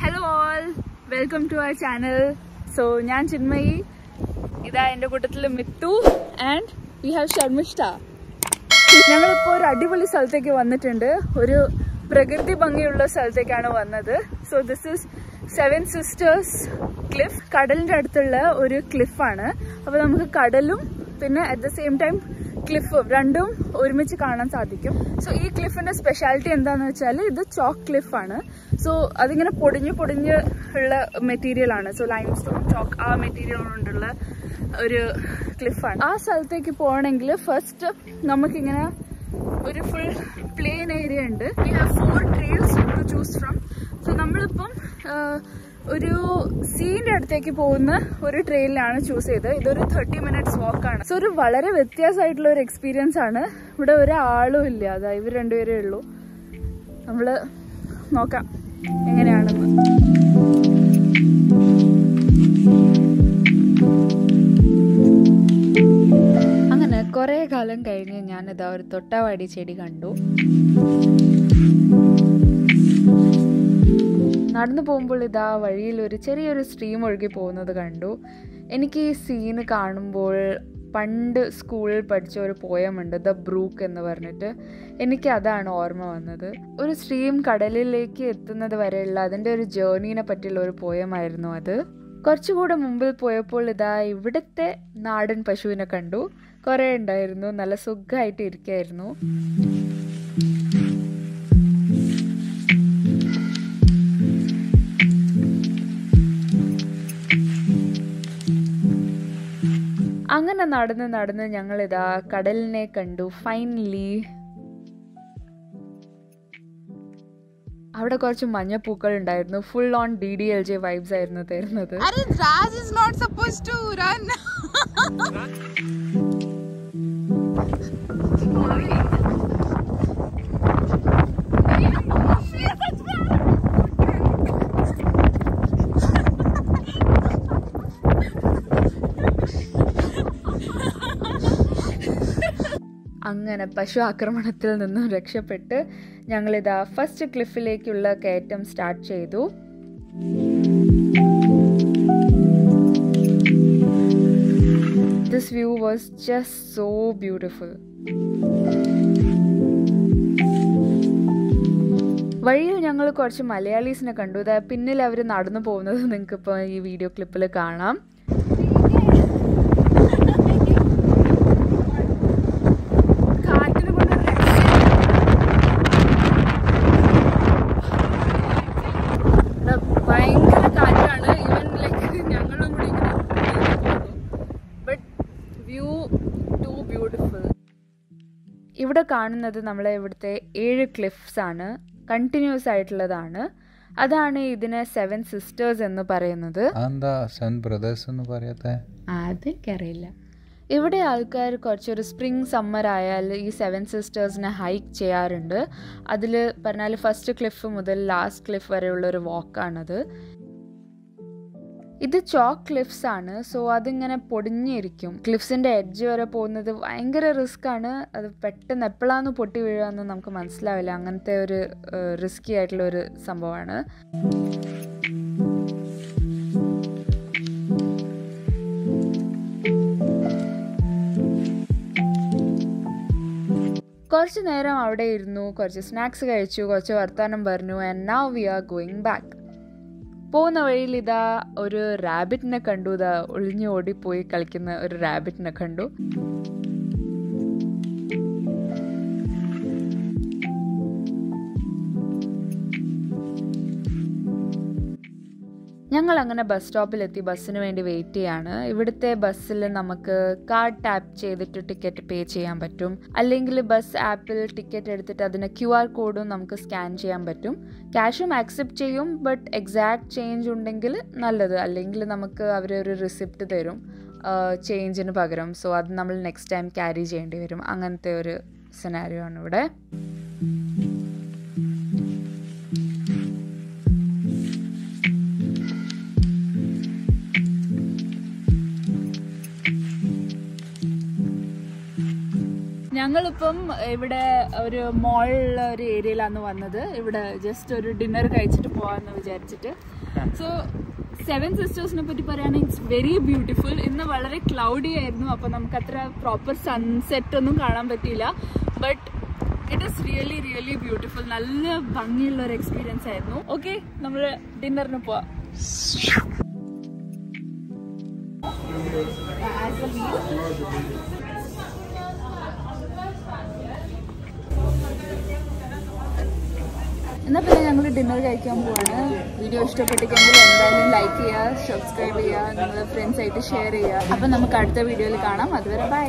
Hello all, welcome to our channel. So, ഞാൻ ചിന്മയി, ഇതാ എൻ്റെ കൂട്ടത്തിൽ Mithu and we have Sharmishta. ഞങ്ങളിപ്പോൾ ഒരു അടിപൊളി സ്ഥലത്തേക്ക് വന്നിട്ടുണ്ട്. ഒരു പ്രകൃതി ഭംഗിയുള്ള സ്ഥലത്തേക്കാണ് വന്നത്. So this is Seven Sisters Cliff. കടലിൻ്റെ അടുത്തുള്ള ഒരു ക്ലിഫാണ്. അപ്പോൾ നമുക്ക് കടലും പിന്നെ അറ്റ് ദ സെയിം ടൈം ക്ലിഫും രണ്ടും ഒരുമിച്ച് കാണാൻ സാധിക്കും. സോ ഈ ക്ലിഫിന്റെ സ്പെഷ്യാലിറ്റി എന്താന്ന് വെച്ചാൽ ഇത് ചോക്ക് ക്ലിഫാണ്. സോ അതിങ്ങനെ പൊടിഞ്ഞ് ഉള്ള മെറ്റീരിയൽ ആണ്. സോ ലൈം സ്റ്റോൺ ചോക്ക് ആ മെറ്റീരിയൽ കൊണ്ടുള്ള ഒരു ക്ലിഫാണ്. ആ സ്ഥലത്തേക്ക് പോകണമെങ്കിൽ ഫസ്റ്റ് നമുക്കിങ്ങനെ ഒരു ഫുൾ പ്ലെയിൻ ഏരിയ ഉണ്ട്. We have 4 trails to choose from. So നമ്മളിപ്പം ഒരു സീന്റെ അടുത്തേക്ക് പോകുന്ന ഒരു ട്രെയിനിലാണ് ചൂസ് ചെയ്തത്. ഇതൊരു 30 minutes വാക്കാണ്. സോ ഒരു വളരെ വ്യത്യാസമായിട്ടുള്ള ഒരു എക്സ്പീരിയൻസ് ആണ്. ഇവിടെ ഒരാളും ഇല്ല, അതാ ഇവർ രണ്ടുപേരേ ഉള്ളൂ. നമ്മള് നോക്കാം എങ്ങനെയാണെന്ന്. അങ്ങനെ കുറെ കാലം കഴിഞ്ഞ് ഞാനിതാ ഒരു തൊട്ടാവാടി ചെടി കണ്ടു. നടന്നു പോകുമ്പോൾ ഇതാ വഴിയിൽ ഒരു ചെറിയൊരു സ്ട്രീം ഒഴുകി പോകുന്നത് കണ്ടു. എനിക്ക് ഈ സീന് കാണുമ്പോൾ പണ്ട് സ്കൂളിൽ പഠിച്ച ഒരു പോയമുണ്ട്, ദ ബ്രൂക്ക് എന്ന് പറഞ്ഞിട്ട്. എനിക്ക് അതാണ് ഓർമ്മ വന്നത്. ഒരു സ്ട്രീം കടലിലേക്ക് എത്തുന്നത് വരെയുള്ള അതിൻ്റെ ഒരു ജേർണീനെ പറ്റിയുള്ള ഒരു പോയമായിരുന്നു അത്. കുറച്ചുകൂടെ മുമ്പിൽ പോയപ്പോൾ ഇതാ ഇവിടുത്തെ നാടൻ പശുവിനെ കണ്ടു. കുറേ ഉണ്ടായിരുന്നു, നല്ല സുഖമായിട്ട് ഇരിക്കായിരുന്നു. അങ്ങനെ നടന്ന് ഞങ്ങളിതാ കടലിനെ കണ്ടു. ഫൈനലി അവിടെ കുറച്ച് മഞ്ഞപ്പൂക്കൾ ഉണ്ടായിരുന്നു. ഫുൾ ഓൺ DDLJ വൈബ്സ് ആയിരുന്നു തരുന്നത്. അങ്ങനെ പശു ആക്രമണത്തിൽ നിന്നും രക്ഷപ്പെട്ട് ഞങ്ങളിതാ ഫസ്റ്റ് ക്ലിഫിലേക്കുള്ള കയറ്റം സ്റ്റാർട്ട് ചെയ്തു. This view was just so beautiful. വഴിയിൽ ഞങ്ങൾ കുറച്ച് മലയാളീസിനെ കണ്ടു. ഇതാ പിന്നിൽ അവർ നടന്നു പോകുന്നത് നിങ്ങൾക്കിപ്പോൾ ഈ വീഡിയോ ക്ലിപ്പിൽ കാണാം. ഭയങ്കര കാറ്റാണ്. ഈവൻ ലൈക്ക് ഞങ്ങളും കൂടി ബട്ട് വ്യൂ ടു ബ്യൂട്ടിഫുൾ. ഇവിടെ കാണുന്നത് നമ്മളെ ഇവിടുത്തെ 7 ക്ലിഫ്സ് ആണ്, കണ്ടിന്യൂസ് ആയിട്ടുള്ളതാണ്. അതാണ് ഇതിനെ 7 സിസ്റ്റേഴ്സ് എന്ന് പറയുന്നത്. അതെനിക്കറിയില്ല. ഇവിടെ ആൾക്കാർ കുറച്ചൊരു സ്പ്രിംഗ് സമ്മർ ആയാൽ ഈ 7 സിസ്റ്റേഴ്സിനെ ഹൈക്ക് ചെയ്യാറുണ്ട്. അതിൽ പറഞ്ഞാൽ ഫസ്റ്റ് ക്ലിഫ് മുതൽ ലാസ്റ്റ് ക്ലിഫ് വരെയുള്ള ഒരു വാക്കാണത്. ഇത് ചോക്ക് ക്ലിഫ്സ് ആണ്. സോ അതിങ്ങനെ പൊടിഞ്ഞിരിക്കും. ക്ലിഫ്സിൻ്റെ എഡ്ജ് വരെ പോകുന്നത് ഭയങ്കര റിസ്ക് ആണ്. അത് പെട്ടെന്ന് എപ്പോഴാണ് പൊട്ടി വീഴുകയെന്ന് നമുക്ക് മനസ്സിലാവില്ല. അങ്ങനത്തെ ഒരു റിസ്കി ആയിട്ടുള്ള ഒരു സംഭവമാണ്. കുറച്ച് നേരം അവിടെ ഇരുന്നു, കുറച്ച് സ്നാക്സ് കഴിച്ചു, കുറച്ച് വർത്താനം പറഞ്ഞു. And now we are going back. പോകുന്ന വഴിയിൽ ഇതാ ഒരു റാബിറ്റിനെ കണ്ടു. ഇതാ ഒളിഞ്ഞു ഓടിപ്പോയി കളിക്കുന്ന ഒരു റാബിറ്റിനെ കണ്ടു. ഞങ്ങൾ അങ്ങനെ ബസ് സ്റ്റോപ്പിലെത്തി ബസ്സിന് വേണ്ടി വെയിറ്റ് ചെയ്യാണ്. ഇവിടുത്തെ ബസ്സിൽ നമുക്ക് കാർഡ് ടാപ്പ് ചെയ്തിട്ട് ടിക്കറ്റ് പേ ചെയ്യാൻ പറ്റും. അല്ലെങ്കിൽ ബസ് ആപ്പിൽ ടിക്കറ്റ് എടുത്തിട്ട് അതിന് QR കോഡും നമുക്ക് സ്കാൻ ചെയ്യാൻ പറ്റും. ക്യാഷും ആക്സെപ്റ്റ് ചെയ്യും. ബട്ട് എക്സാക്ട് ചേഞ്ച് ഉണ്ടെങ്കിൽ നല്ലത്, അല്ലെങ്കിൽ നമുക്ക് അവരൊരു റിസിപ്റ്റ് തരും ചേഞ്ചിന് പകരം. സോ അത് നമ്മൾ നെക്സ്റ്റ് ടൈം ക്യാരി ചെയ്യേണ്ടി വരും. അങ്ങനത്തെ ഒരു സിനാരിയോ ആണ് ഇവിടെ. ഞങ്ങളിപ്പം ഇവിടെ ഒരു മോളിലുള്ള ഒരു ഏരിയയിലാണ് വന്നത്. ഇവിടെ ജസ്റ്റ് ഒരു ഡിന്നർ കഴിച്ചിട്ട് പോവാന്ന് വിചാരിച്ചിട്ട്. സോ സെവൻ സിസ്റ്റേഴ്സിനെ പറ്റി പറയുകയാണെങ്കിൽ ഇറ്റ്സ് വെരി ബ്യൂട്ടിഫുൾ. ഇന്ന് വളരെ ക്ലൗഡി ആയിരുന്നു, അപ്പോൾ നമുക്ക് അത്ര പ്രോപ്പർ സൺസെറ്റ് ഒന്നും കാണാൻ പറ്റിയില്ല. But it is really really beautiful. നല്ല ഭംഗിയുള്ള ഒരു എക്സ്പീരിയൻസ് ആയിരുന്നു. ഓക്കെ, നമ്മൾ ഡിന്നറിന് പോവാം. എന്നാൽ പിന്നെ ഞങ്ങൾ ഡിന്നർ കഴിക്കാൻ പോവാണ്. വീഡിയോ ഇഷ്ടപ്പെട്ടെങ്കിൽ എന്തായാലും ലൈക്ക് ചെയ്യുക, സബ്സ്ക്രൈബ് ചെയ്യുക, നിങ്ങളുടെ ഫ്രണ്ട്സായിട്ട് ഷെയർ ചെയ്യുക. അപ്പം നമുക്ക് അടുത്ത വീഡിയോയിൽ കാണാം. അതുവരെ ബൈ.